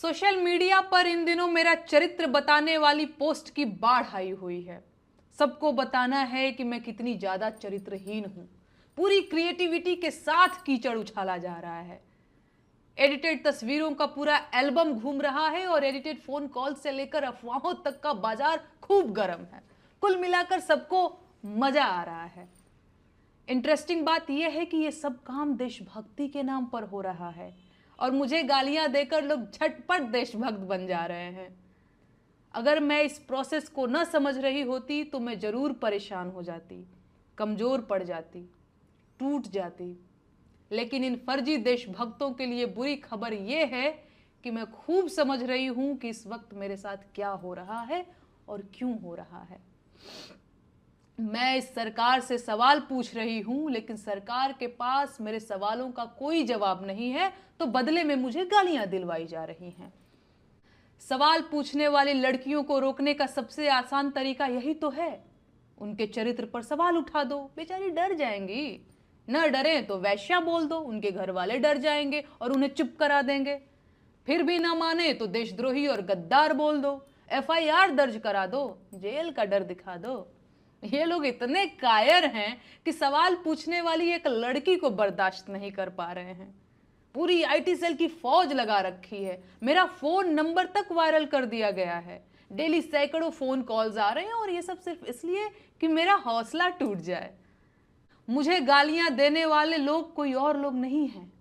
Social media पर इन दिनों मेरा चरित्र बताने वाली पोस्ट की बाढ़ आई हुई है। सबको बताना है कि मैं कितनी ज्यादा चरित्रहीन हूं। पूरी क्रिएटिविटी के साथ कीचड़ उछाला जा रहा है। एडिटेड तस्वीरों का पूरा एल्बम घूम रहा है और एडिटेड फोन कॉल से लेकर अफवाहों तक का बाजार खूब गर्म है। कुल मिलाकर सबको मजा आ रहा है। इंटरेस्टिंग बात यह है कि यह सब काम देशभक्ति के नाम पर हो रहा है और मुझे गालियां देकर लोग झटपट देशभक्त बन जा रहे हैं। अगर मैं इस प्रोसेस को न समझ रही होती तो मैं जरूर परेशान हो जाती, कमजोर पड़ जाती, टूट जाती। लेकिन इन फर्जी देशभक्तों के लिए बुरी खबर यह है कि मैं खूब समझ रही हूं कि इस वक्त मेरे साथ क्या हो रहा है और क्यों हो रहा है। मैं इस सरकार से सवाल पूछ रही हूं, लेकिन सरकार के पास मेरे सवालों का कोई जवाब नहीं है, तो बदले में मुझे गालियां दिलवाई जा रही हैं। सवाल पूछने वाली लड़कियों को रोकने का सबसे आसान तरीका यही तो है, उनके चरित्र पर सवाल उठा दो। बेचारी डर जाएंगी। न डरें तो वैश्या बोल दो, उनके घर वाले डर जाएंगे और उन्हें चुप करा देंगे। फिर भी ना माने तो देशद्रोही और गद्दार बोल दो, FIR दर्ज करा दो, जेल का डर दिखा दो। ये लोग इतने कायर हैं कि सवाल पूछने वाली एक लड़की को बर्दाश्त नहीं कर पा रहे हैं। पूरी IT सेल की फौज लगा रखी है। मेरा फोन नंबर तक वायरल कर दिया गया है। डेली सैकड़ों फोन कॉल्स आ रहे हैं और ये सब सिर्फ इसलिए कि मेरा हौसला टूट जाए। मुझे गालियां देने वाले लोग कोई और लोग नहीं हैं।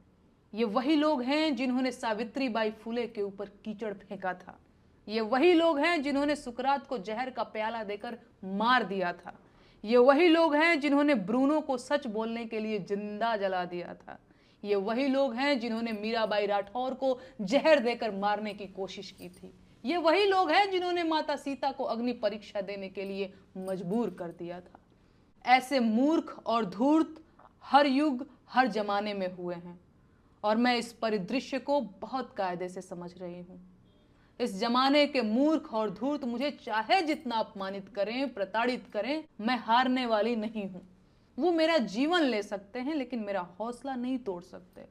ये वही लोग हैं जिन्होंने सावित्रीबाई फुले के ऊपर कीचड़ फेंका था। ये वही लोग हैं जिन्होंने सुकरात को जहर का प्याला देकर मार दिया था। ये वही लोग हैं जिन्होंने ब्रूनो को सच बोलने के लिए जिंदा जला दिया था। ये वही लोग हैं जिन्होंने मीराबाई राठौर को जहर देकर मारने की कोशिश की थी। ये वही लोग हैं जिन्होंने माता सीता को अग्नि परीक्षा देने के लिए मजबूर कर दिया था। ऐसे मूर्ख और धूर्त हर युग हर जमाने में हुए हैं और मैं इस परिदृश्य को बहुत कायदे से समझ रही हूं। इस जमाने के मूर्ख और धूर्त मुझे चाहे जितना अपमानित करें, प्रताड़ित करें, मैं हारने वाली नहीं हूं। वो मेरा जीवन ले सकते हैं लेकिन मेरा हौसला नहीं तोड़ सकते।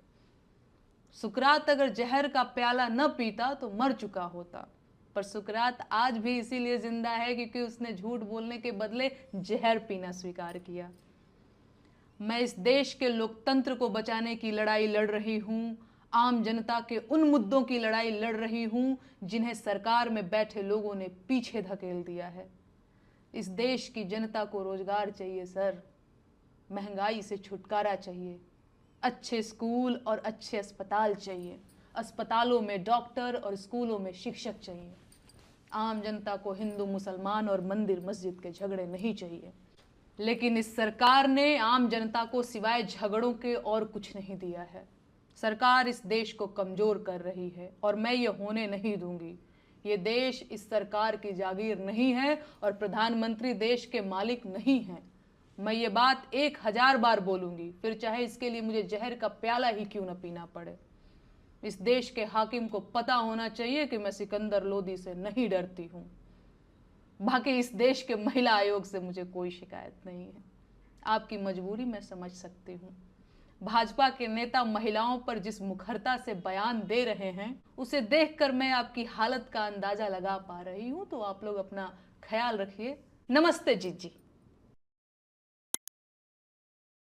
सुकरात अगर जहर का प्याला न पीता तो मर चुका होता, पर सुकरात आज भी इसीलिए जिंदा है क्योंकि उसने झूठ बोलने के बदले जहर पीना स्वीकार किया। मैं इस देश के लोकतंत्र को बचाने की लड़ाई लड़ रही हूं। आम जनता के उन मुद्दों की लड़ाई लड़ रही हूं जिन्हें सरकार में बैठे लोगों ने पीछे धकेल दिया है। इस देश की जनता को रोजगार चाहिए सर, महंगाई से छुटकारा चाहिए, अच्छे स्कूल और अच्छे अस्पताल चाहिए, अस्पतालों में डॉक्टर और स्कूलों में शिक्षक चाहिए। आम जनता को हिंदू मुसलमान और मंदिर मस्जिद के झगड़े नहीं चाहिए। लेकिन इस सरकार ने आम जनता को सिवाय झगड़ों के और कुछ नहीं दिया है। सरकार इस देश को कमजोर कर रही है और मैं ये होने नहीं दूंगी। ये देश इस सरकार की जागीर नहीं है और प्रधानमंत्री देश के मालिक नहीं हैं। मैं ये बात 1000 बार बोलूंगी, फिर चाहे इसके लिए मुझे जहर का प्याला ही क्यों न पीना पड़े। इस देश के हाकिम को पता होना चाहिए कि मैं सिकंदर लोदी से नहीं डरती हूं। बाकी इस देश के महिला आयोग से मुझे कोई शिकायत नहीं है। आपकी मजबूरी मैं समझ सकती हूँ। भाजपा के नेता महिलाओं पर जिस मुखरता से बयान दे रहे हैं उसे देखकर मैं आपकी हालत का अंदाजा लगा पा रही हूं। तो आप लोग अपना ख्याल रखिए। नमस्ते जीजी।